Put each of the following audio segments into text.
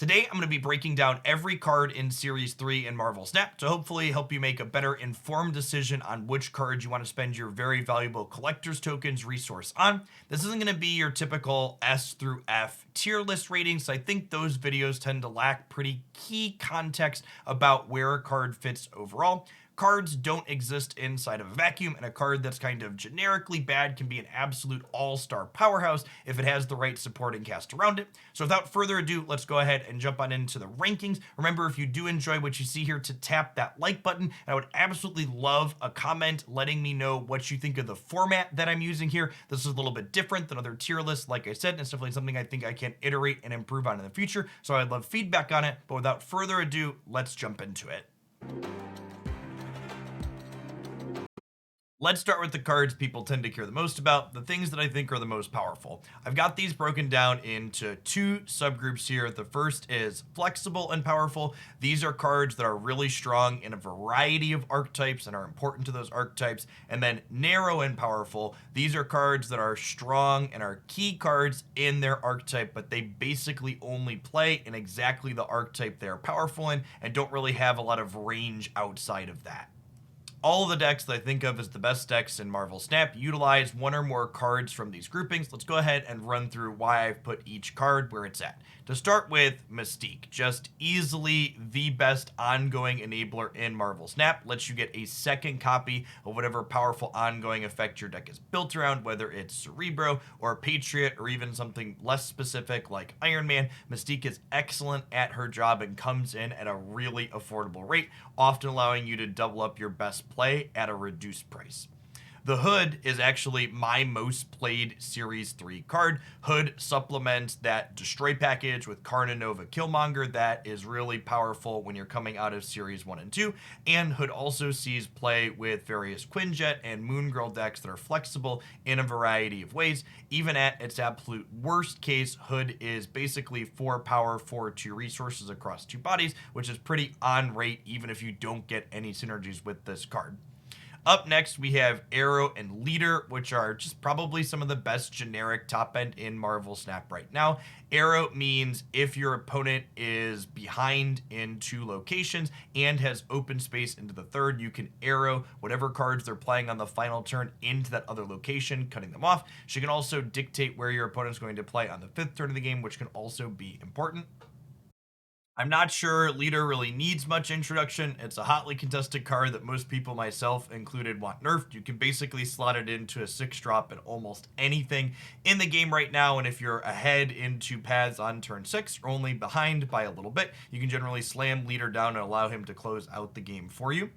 Today, I'm going to be breaking down every card in Series 3 in Marvel Snap to hopefully help you make a better informed decision on which cards you want to spend your very valuable collector's tokens resource on. This isn't going to be your typical S through F tier list ratings. I think those videos tend to lack pretty key context about where a card fits overall. Cards don't exist inside of a vacuum, and a card that's kind of generically bad can be an absolute all-star powerhouse if it has the right supporting cast around it. So without further ado, let's go ahead and jump on into the rankings. Remember, if you do enjoy what you see here, to tap that like button. And I would absolutely love a comment letting me know what you think of the format that I'm using here. This is a little bit different than other tier lists, like I said, and it's definitely something I think I can iterate and improve on in the future. So I'd love feedback on it, but without further ado, let's jump into it. Let's start with the cards people tend to care the most about, the things that I think are the most powerful. I've got these broken down into two subgroups here. The first is flexible and powerful. These are cards that are really strong in a variety of archetypes and are important to those archetypes. And then narrow and powerful. These are cards that are strong and are key cards in their archetype, but they basically only play in exactly the archetype they're powerful in and don't really have a lot of range outside of that. All of the decks that I think of as the best decks in Marvel Snap utilize one or more cards from these groupings. Let's go ahead and run through why I've put each card where it's at. To start with, Mystique, just easily the best ongoing enabler in Marvel Snap. Lets you get a second copy of whatever powerful ongoing effect your deck is built around, whether it's Cerebro or Patriot or even something less specific like Iron Man. Mystique is excellent at her job and comes in at a really affordable rate, often allowing you to double up your best play at a reduced price. The Hood is actually my most played Series 3 card. Hood supplements that Destroy package with Carnanova Killmonger that is really powerful when you're coming out of Series 1 and 2, and Hood also sees play with various Quinjet and Moon Girl decks that are flexible in a variety of ways. Even at its absolute worst case, Hood is basically 4 power for 2 resources across 2 bodies, which is pretty on rate even if you don't get any synergies with this card. Up next, we have Arrow and Leader, which are just probably some of the best generic top end in Marvel Snap right now. Arrow means if your opponent is behind in 2 locations and has open space into the third, you can arrow whatever cards they're playing on the final turn into that other location, cutting them off. She can also dictate where your opponent's going to play on the 5th turn of the game, which can also be important. I'm not sure Leader really needs much introduction. It's a hotly contested card that most people, myself included, want nerfed. You can basically slot it into a 6-drop in almost anything in the game right now, and if you're ahead into paths on turn 6 or only behind by a little bit, you can generally slam Leader down and allow him to close out the game for you.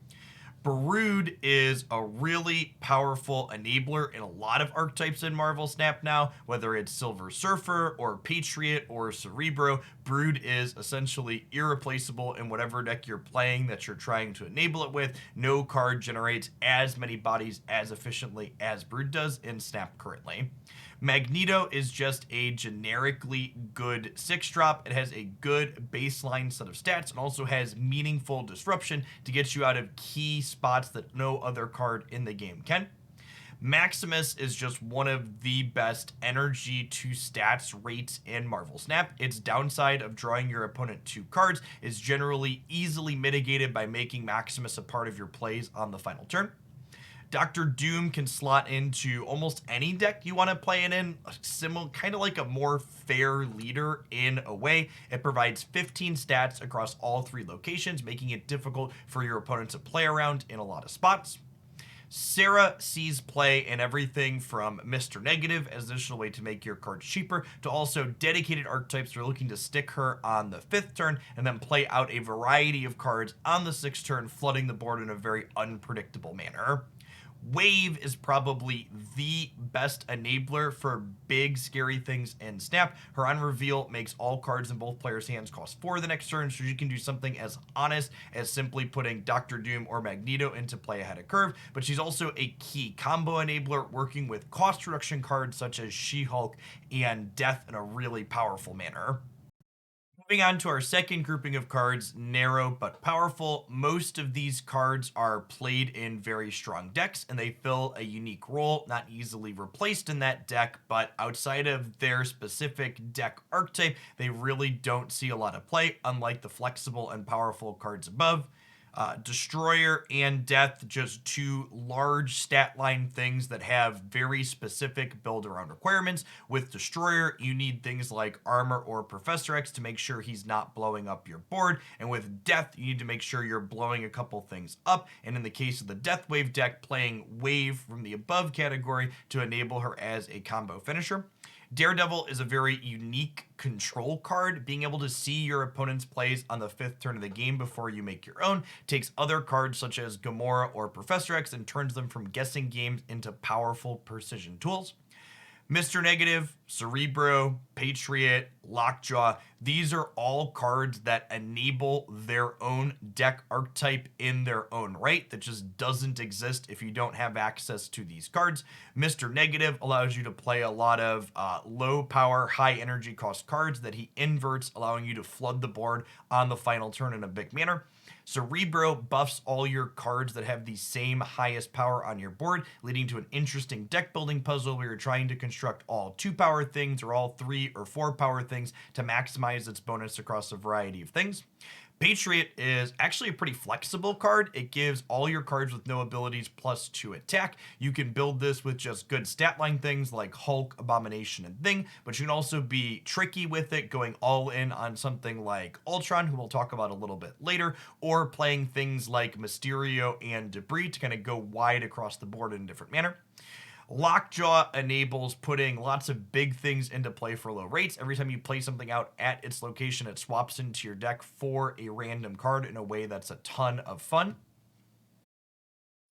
Brood is a really powerful enabler in a lot of archetypes in Marvel Snap now, whether it's Silver Surfer or Patriot or Cerebro. Brood is essentially irreplaceable in whatever deck you're playing that you're trying to enable it with. No card generates as many bodies as efficiently as Brood does in Snap currently. Magneto is just a generically good 6-drop. It has a good baseline set of stats and also has meaningful disruption to get you out of key spots that no other card in the game can. Maximus is just one of the best energy to stats rates in Marvel Snap. Its downside of drawing your opponent 2 cards is generally easily mitigated by making Maximus a part of your plays on the final turn. Dr. Doom can slot into almost any deck you want to play it in, similar, kind of like a more fair Leader in a way. It provides 15 stats across all 3 locations, making it difficult for your opponent to play around in a lot of spots. Sarah sees play in everything from Mr. Negative as an additional way to make your cards cheaper, to also dedicated archetypes that are looking to stick her on the 5th turn and then play out a variety of cards on the 6th turn, flooding the board in a very unpredictable manner. Wave is probably the best enabler for big scary things in Snap. Her on reveal makes all cards in both players' hands cost 4 the next turn, so you can do something as honest as simply putting Dr. Doom or Magneto into play ahead of curve, but she's also a key combo enabler, working with cost reduction cards such as She-Hulk and Death in a really powerful manner. Moving on to our second grouping of cards, narrow but powerful. Most of these cards are played in very strong decks and they fill a unique role, not easily replaced in that deck, but outside of their specific deck archetype, they really don't see a lot of play, unlike the flexible and powerful cards above. Destroyer and Death, just two large stat line things that have very specific build around requirements. With Destroyer, you need things like Armor or Professor X to make sure he's not blowing up your board. And with Death, you need to make sure you're blowing a couple things up. And in the case of the Death Wave deck, playing Wave from the above category to enable her as a combo finisher. Daredevil is a very unique control card. Being able to see your opponent's plays on the 5th turn of the game before you make your own takes other cards such as Gamora or Professor X and turns them from guessing games into powerful precision tools. Mr. Negative, Cerebro, Patriot, Lockjaw, these are all cards that enable their own deck archetype in their own right that just doesn't exist if you don't have access to these cards. Mr. Negative allows you to play a lot of low power, high energy cost cards that he inverts, allowing you to flood the board on the final turn in a big manner. Cerebro buffs all your cards that have the same highest power on your board, leading to an interesting deck building puzzle where you're trying to construct all 2 power things or all 3 or 4 power things to maximize its bonus across a variety of things. Patriot is actually a pretty flexible card. It gives all your cards with no abilities +2 attack. You can build this with just good stat line things like Hulk, Abomination, and Thing, but you can also be tricky with it, going all in on something like Ultron, who we'll talk about a little bit later, or playing things like Mysterio and Debris to kind of go wide across the board in a different manner. Lockjaw enables putting lots of big things into play for low rates. Every time you play something out at its location, it swaps into your deck for a random card in a way that's a ton of fun.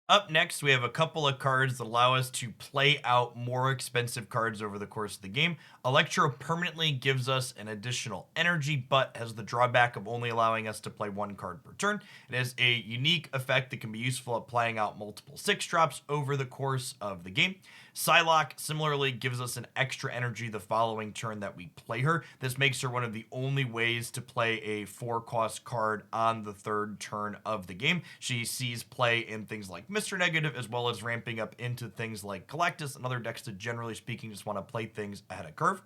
Up next, we have a couple of cards that allow us to play out more expensive cards over the course of the game. Electro permanently gives us an additional energy, but has the drawback of only allowing us to play 1 card per turn. It has a unique effect that can be useful at playing out multiple 6-drops over the course of the game. Psylocke similarly gives us an extra energy the following turn that we play her. This makes her one of the only ways to play a 4-cost card on the 3rd turn of the game. She sees play in things like Mr. Negative, as well as ramping up into things like Galactus and other decks that, generally speaking, just want to play things ahead of curve.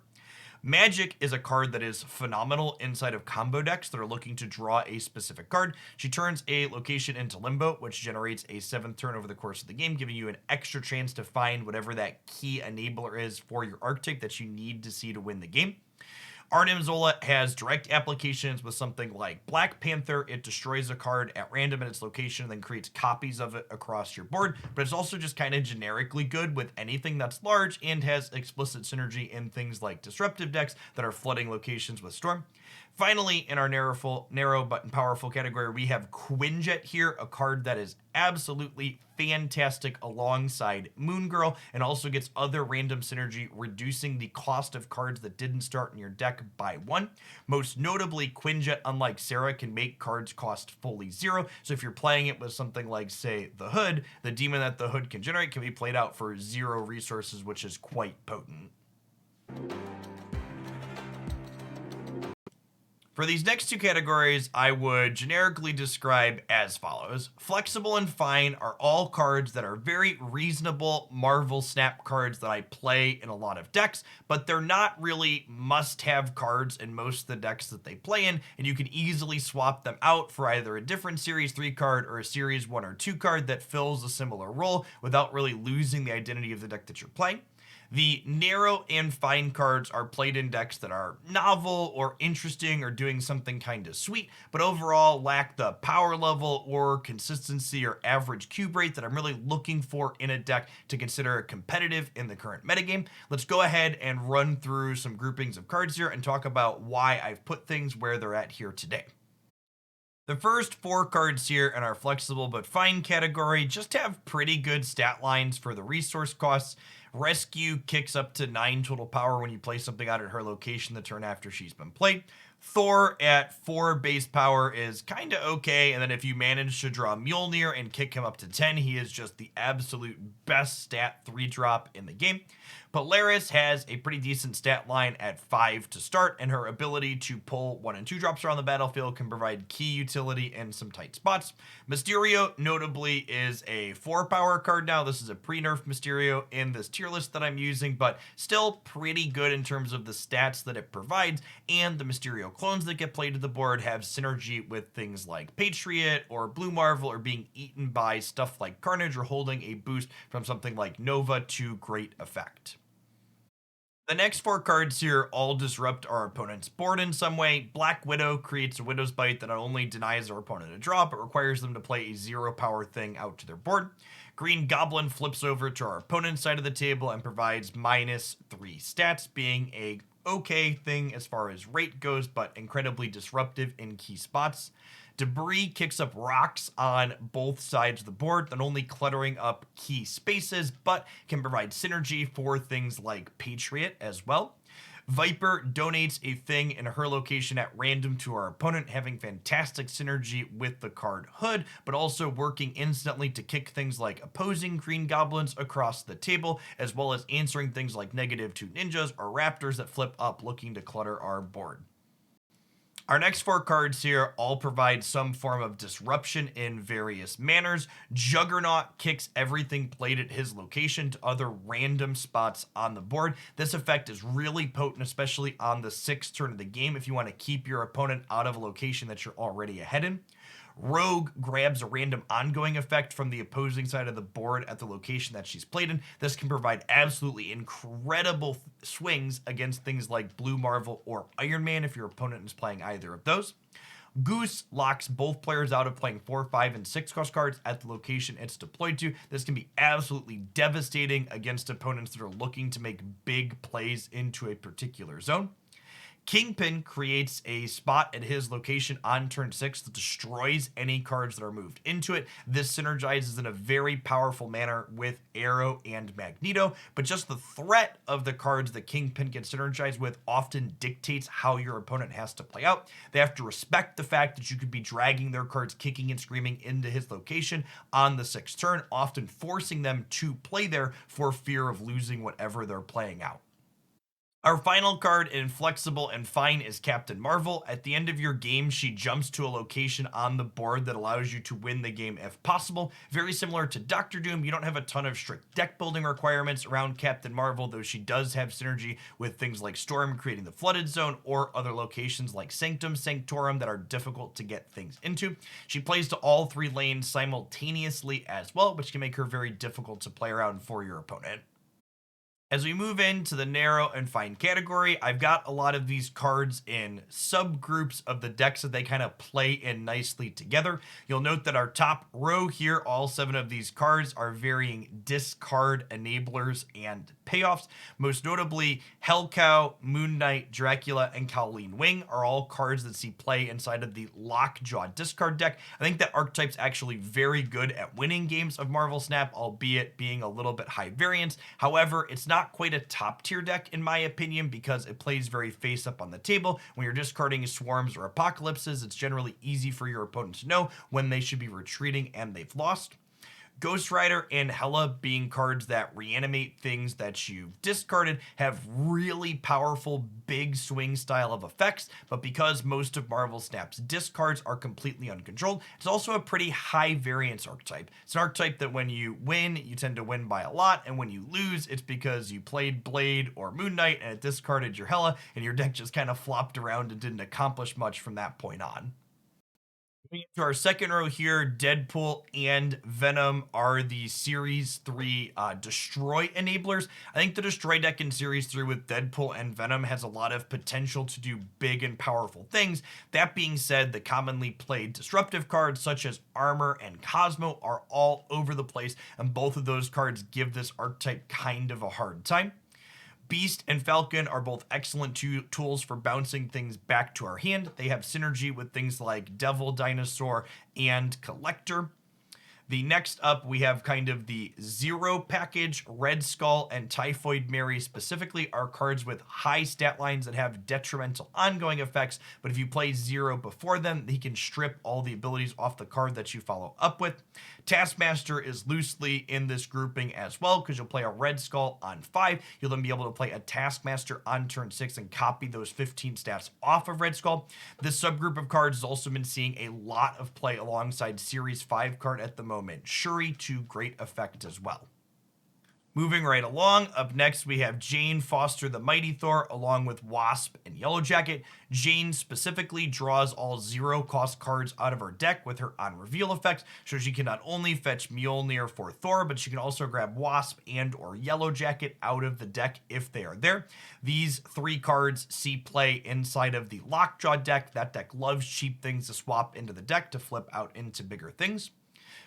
Magic is a card that is phenomenal inside of combo decks that are looking to draw a specific card. She turns a location into Limbo, which generates a 7th turn over the course of the game, giving you an extra chance to find whatever that key enabler is for your archetype that you need to see to win the game. Arnim Zola has direct applications with something like Black Panther. It destroys a card at random at its location and then creates copies of it across your board, but it's also just kind of generically good with anything that's large and has explicit synergy in things like disruptive decks that are flooding locations with Storm. Finally, in our narrow but powerful category, we have Quinjet here, a card that is absolutely fantastic alongside Moon Girl and also gets other random synergy, reducing the cost of cards that didn't start in your deck by 1. Most notably, Quinjet, unlike Sarah, can make cards cost fully 0. So if you're playing it with something like, say, the Hood, the demon that the Hood can generate can be played out for 0 resources, which is quite potent. For these next 2 categories, I would generically describe as follows. Flexible and Fine are all cards that are very reasonable Marvel Snap cards that I play in a lot of decks, but they're not really must-have cards in most of the decks that they play in, and you can easily swap them out for either a different Series 3 card or a Series 1 or 2 card that fills a similar role without really losing the identity of the deck that you're playing. The narrow and fine cards are played in decks that are novel or interesting or doing something kind of sweet, but overall lack the power level or consistency or average cube rate that I'm really looking for in a deck to consider competitive in the current metagame. Let's go ahead and run through some groupings of cards here and talk about why I've put things where they're at here today. The first 4 cards here in our flexible but fine category just have pretty good stat lines for the resource costs. Rescue kicks up to 9 total power when you play something out at her location the turn after she's been played. Thor at 4 base power is kind of okay, and then if you manage to draw Mjolnir and kick him up to 10, he is just the absolute best stat 3-drop in the game. Polaris has a pretty decent stat line at 5 to start, and her ability to pull 1 and 2 drops around the battlefield can provide key utility in some tight spots. Mysterio, notably, is a 4 power card now. This is a pre-nerf Mysterio in this tier list that I'm using, but still pretty good in terms of the stats that it provides, and the Mysterio clones that get played to the board have synergy with things like Patriot or Blue Marvel, or being eaten by stuff like Carnage, or holding a boost from something like Nova to great effect. The next 4 cards here all disrupt our opponent's board in some way. Black Widow creates a Widow's Bite that not only denies our opponent a draw, but requires them to play a 0 power thing out to their board. Green Goblin flips over to our opponent's side of the table and provides -3 stats, being a okay thing as far as rate goes, but incredibly disruptive in key spots. Debris kicks up rocks on both sides of the board, not only cluttering up key spaces, but can provide synergy for things like Patriot as well. Viper donates a thing in her location at random to our opponent, having fantastic synergy with the card Hood, but also working instantly to kick things like opposing Green Goblins across the table, as well as answering things like -2 ninjas or raptors that flip up looking to clutter our board. Our next 4 cards here all provide some form of disruption in various manners. Juggernaut kicks everything played at his location to other random spots on the board. This effect is really potent, especially on the 6th turn of the game, if you want to keep your opponent out of a location that you're already ahead in. Rogue grabs a random ongoing effect from the opposing side of the board at the location that she's played in. This can provide absolutely incredible swings against things like Blue Marvel or Iron Man if your opponent is playing either of those. Goose locks both players out of playing 4, 5, and 6 cost cards at the location it's deployed to. This can be absolutely devastating against opponents that are looking to make big plays into a particular zone. Kingpin creates a spot at his location on turn 6 that destroys any cards that are moved into it. This synergizes in a very powerful manner with Arrow and Magneto, but just the threat of the cards that Kingpin gets synergized with often dictates how your opponent has to play out. They have to respect the fact that you could be dragging their cards kicking and screaming into his location on the 6th turn, often forcing them to play there for fear of losing whatever they're playing out. Our final card in Flexible and Fine is Captain Marvel. At the end of your game, she jumps to a location on the board that allows you to win the game if possible. Very similar to Doctor Doom, you don't have a ton of strict deck building requirements around Captain Marvel, though she does have synergy with things like Storm creating the Flooded Zone, or other locations like Sanctum Sanctorum that are difficult to get things into. She plays to all 3 lanes simultaneously as well, which can make her very difficult to play around for your opponent. As we move into the narrow and fine category, I've got a lot of these cards in subgroups of the decks that they kind of play in nicely together. You'll note that our top row here, all 7 of these cards are varying discard enablers and payoffs. Most notably, Hellcow, Moon Knight, Dracula, and Colleen Wing are all cards that see play inside of the Lockjaw discard deck. I think that archetype's actually very good at winning games of Marvel Snap, albeit being a little bit high variance. However, it's not quite a top tier deck in my opinion, because it plays very face up on the table. When you're discarding swarms or apocalypses, it's generally easy for your opponent to know when they should be retreating and they've lost. Ghost Rider and Hela, being cards that reanimate things that you've discarded, have really powerful big swing style of effects, but because most of Marvel Snap's discards are completely uncontrolled, it's also a pretty high variance archetype. It's an archetype that when you win, you tend to win by a lot, and when you lose, it's because you played Blade or Moon Knight and it discarded your Hela, and your deck just kind of flopped around and didn't accomplish much from that point on. Moving into our second row here, Deadpool and Venom are the Series 3 Destroy enablers. I think the Destroy deck in Series 3 with Deadpool and Venom has a lot of potential to do big and powerful things. That being said, the commonly played disruptive cards such as Armor and Cosmo are all over the place, and both of those cards give this archetype kind of a hard time. Beast and Falcon are both excellent tools for bouncing things back to our hand. They have synergy with things like Devil, Dinosaur, and Collector. The next up, we have kind of the Zero package. Red Skull and Typhoid Mary specifically are cards with high stat lines that have detrimental ongoing effects, but if you play Zero before them, he can strip all the abilities off the card that you follow up with. Taskmaster is loosely in this grouping as well, because you'll play a Red Skull on 5. You'll then be able to play a Taskmaster on turn 6 and copy those 15 stats off of Red Skull. This subgroup of cards has also been seeing a lot of play alongside Series 5 card at the moment, Shuri, to great effect as well. Moving right along, up next we have Jane Foster the Mighty Thor along with Wasp and Yellow Jacket. Jane specifically draws all 0 cost cards out of her deck with her on reveal effect, so she can not only fetch Mjolnir for Thor, but she can also grab Wasp and or Yellow Jacket out of the deck if they are there. These 3 cards see play inside of the Lockjaw deck. That deck loves cheap things to swap into the deck to flip out into bigger things.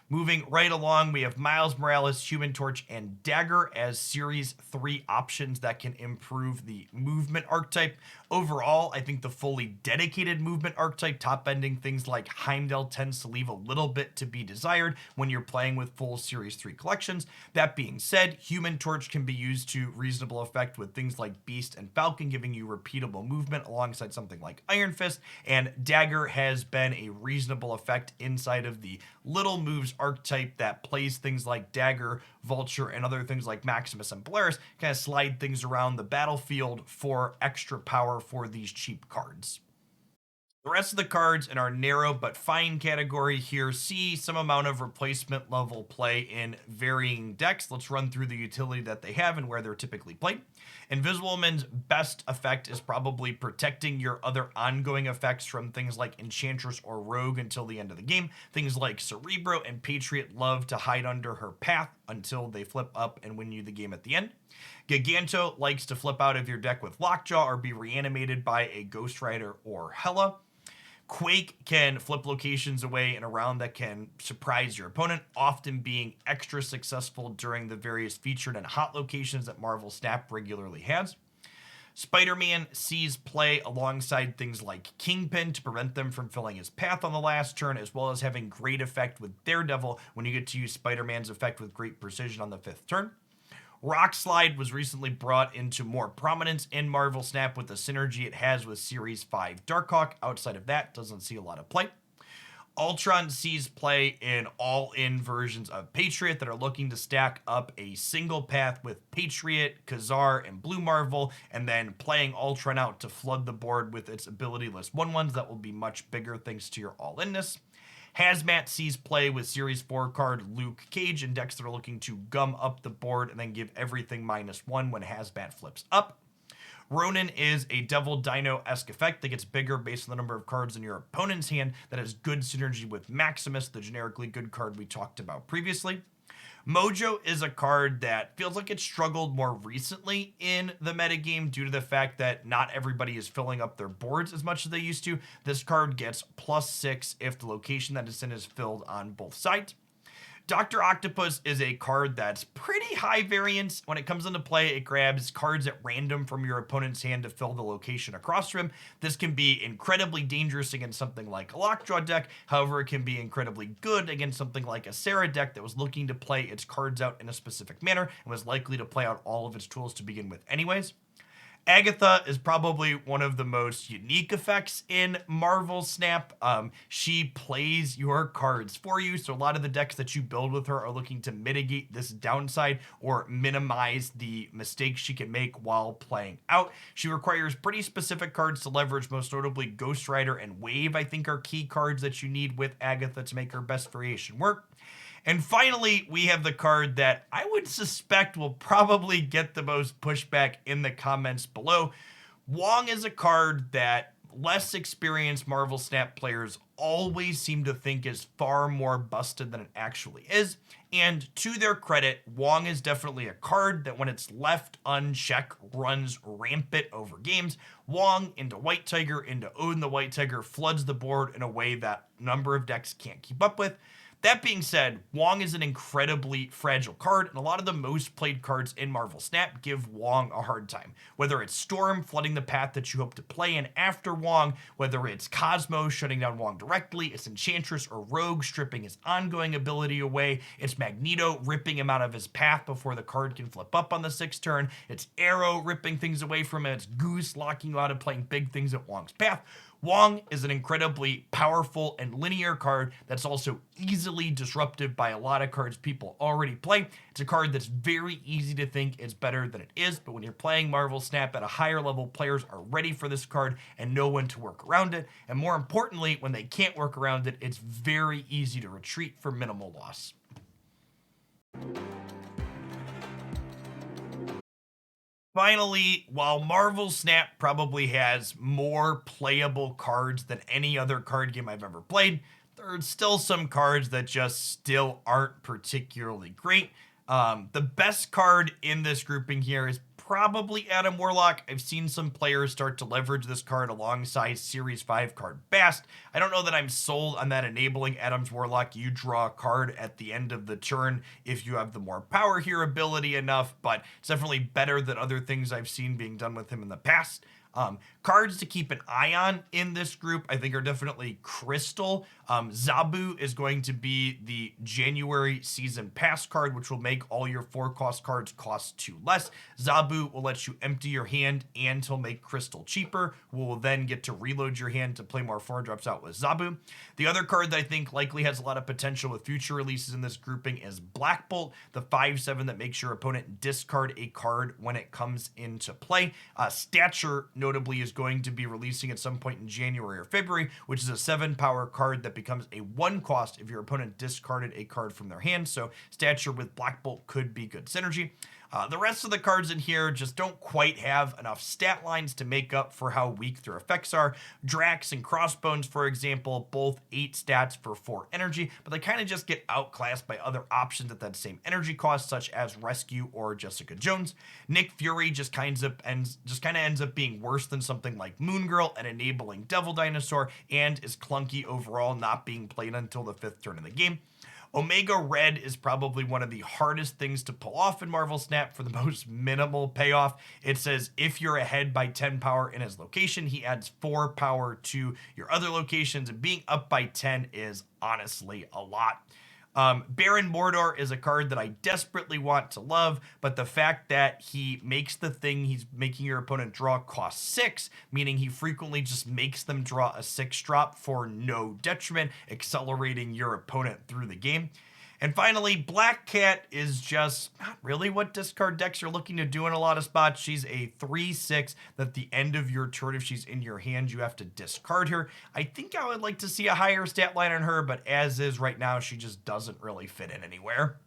Moving right along, we have Miles Morales, Human Torch, and Dagger as Series 3 options that can improve the movement archetype. Overall, I think the fully dedicated movement archetype, top-ending things like Heimdall, tends to leave a little bit to be desired when you're playing with full Series 3 collections. That being said, Human Torch can be used to reasonable effect with things like Beast and Falcon, giving you repeatable movement alongside something like Iron Fist, and Dagger has been a reasonable effect inside of the little moves archetype that plays things like Dagger, Vulture, and other things like Maximus and Polaris, kind of slide things around the battlefield for extra power for these cheap cards. The rest of the cards in our narrow but fine category here see some amount of replacement level play in varying decks. Let's run through the utility that they have and where they're typically played. Invisible Woman's best effect is probably protecting your other ongoing effects from things like Enchantress or Rogue until the end of the game. Things like Cerebro and Patriot love to hide under her path until they flip up and win you the game at the end. Giganto likes to flip out of your deck with Lockjaw or be reanimated by a Ghost Rider or Hela. Quake can flip locations away and around that can surprise your opponent, often being extra successful during the various featured and hot locations that Marvel Snap regularly has. Spider-Man sees play alongside things like Kingpin to prevent them from filling his path on the last turn, as well as having great effect with Daredevil when you get to use Spider-Man's effect with great precision on the 5th turn. Rock Slide was recently brought into more prominence in Marvel Snap with the synergy it has with Series 5 Darkhawk. Outside of that, doesn't see a lot of play. Ultron sees play in all-in versions of Patriot that are looking to stack up a single path with Patriot, Khazar, and Blue Marvel, and then playing Ultron out to flood the board with its ability list 1/1s that will be much bigger thanks to your all-inness. Hazmat sees play with Series 4 card Luke Cage and decks that are looking to gum up the board and then give everything -1 when Hazmat flips up. Ronin is a Devil Dino-esque effect that gets bigger based on the number of cards in your opponent's hand that has good synergy with Maximus, the generically good card we talked about previously. Mojo is a card that feels like it struggled more recently in the metagame due to the fact that not everybody is filling up their boards as much as they used to. This card gets +6 if the location that it's in is filled on both sides. Dr. Octopus is a card that's pretty high variance. When it comes into play, it grabs cards at random from your opponent's hand to fill the location across from him. This can be incredibly dangerous against something like a Lockjaw deck. However, it can be incredibly good against something like a Sarah deck that was looking to play its cards out in a specific manner and was likely to play out all of its tools to begin with anyways. Agatha is probably one of the most unique effects in Marvel Snap. She plays your cards for you, so a lot of the decks that you build with her are looking to mitigate this downside or minimize the mistakes she can make while playing out. She requires pretty specific cards to leverage, most notably Ghost Rider and Wave, I think are key cards that you need with Agatha to make her best variation work. And finally, we have the card that I would suspect will probably get the most pushback in the comments below. Wong is a card that less experienced Marvel Snap players always seem to think is far more busted than it actually is. And to their credit, Wong is definitely a card that when it's left unchecked runs rampant over games. Wong into White Tiger, into Odin the White Tiger, floods the board in a way that a number of decks can't keep up with. That being said, Wong is an incredibly fragile card, and a lot of the most played cards in Marvel Snap give Wong a hard time. Whether it's Storm flooding the path that you hope to play in after Wong, whether it's Cosmo shutting down Wong directly, it's Enchantress or Rogue stripping his ongoing ability away, it's Magneto ripping him out of his path before the card can flip up on the 6th turn, it's Arrow ripping things away from him, it's Goose locking you out of playing big things at Wong's path. Wong is an incredibly powerful and linear card that's also easily disruptive by a lot of cards people already play. It's a card that's very easy to think is better than it is, but when you're playing Marvel Snap at a higher level, players are ready for this card and know when to work around it. And more importantly, when they can't work around it, it's very easy to retreat for minimal loss. Finally, while Marvel Snap probably has more playable cards than any other card game I've ever played, there's still some cards that just still aren't particularly great. The best card in this grouping here is probably Adam Warlock. I've seen some players start to leverage this card alongside Series 5 card Bast. I don't know that I'm sold on that enabling Adam's Warlock. You draw a card at the end of the turn if you have the more power here ability enough, but it's definitely better than other things I've seen being done with him in the past. Cards to keep an eye on in this group, I think, are definitely Crystal. Zabu is going to be the January season pass card, which will make all your 4-cost cards cost 2 less. Zabu will let you empty your hand and he'll make Crystal cheaper. We will then get to reload your hand to play more 4-drops out with Zabu. The other card that I think likely has a lot of potential with future releases in this grouping is Black Bolt, the 5/7 that makes your opponent discard a card when it comes into play. Stature, notably, is going to be releasing at some point in January or February, which is a 7-power card that becomes a 1-cost if your opponent discarded a card from their hand. So Stature with Black Bolt could be good synergy. The rest of the cards in here just don't quite have enough stat lines to make up for how weak their effects are. Drax and Crossbones, for example, both 8 stats for 4 energy, but they kind of just get outclassed by other options at that same energy cost, such as Rescue or Jessica Jones. Nick Fury just kind of ends up being worse than something like Moon Girl and enabling Devil Dinosaur, and is clunky overall, not being played until the 5th turn of the game. Omega Red is probably one of the hardest things to pull off in Marvel Snap for the most minimal payoff. It says if you're ahead by 10 power in his location, he adds 4 power to your other locations, and being up by 10 is honestly a lot. Baron Mordor is a card that I desperately want to love, but the fact that he makes the thing he's making your opponent draw cost 6, meaning he frequently just makes them draw a 6-drop for no detriment, accelerating your opponent through the game. And finally, Black Cat is just not really what discard decks are looking to do in a lot of spots. She's a 3/6 that at the end of your turn, if she's in your hand, you have to discard her. I think I would like to see a higher stat line on her, but as is right now, she just doesn't really fit in anywhere.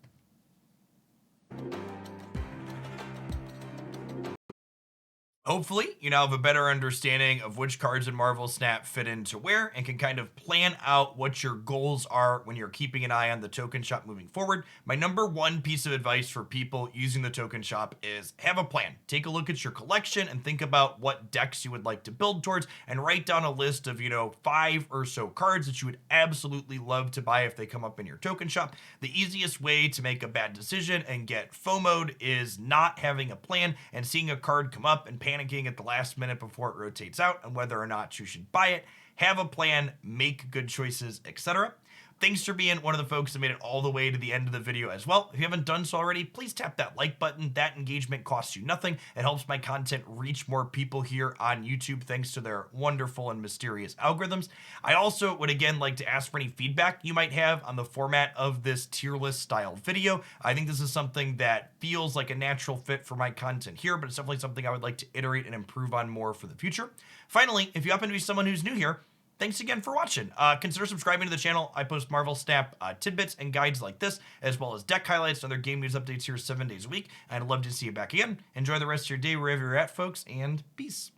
Hopefully, you now have a better understanding of which cards in Marvel Snap fit into where and can kind of plan out what your goals are when you're keeping an eye on the token shop moving forward. My number one piece of advice for people using the token shop is have a plan. Take a look at your collection and think about what decks you would like to build towards, and write down a list of, 5 or so cards that you would absolutely love to buy if they come up in your token shop. The easiest way to make a bad decision and get FOMO'd is not having a plan and seeing a card come up and panicking at the last minute before it rotates out and whether or not you should buy it. Have a plan, make good choices, etc. Thanks for being one of the folks that made it all the way to the end of the video as well. If you haven't done so already, please tap that like button. That engagement costs you nothing. It helps my content reach more people here on YouTube thanks to their wonderful and mysterious algorithms. I also would again like to ask for any feedback you might have on the format of this tier list style video. I think this is something that feels like a natural fit for my content here, but it's definitely something I would like to iterate and improve on more for the future. Finally, if you happen to be someone who's new here, thanks again for watching. Consider subscribing to the channel. I post Marvel Snap tidbits and guides like this, as well as deck highlights and other game news updates here 7 days a week. I'd love to see you back again. Enjoy the rest of your day wherever you're at, folks, and peace.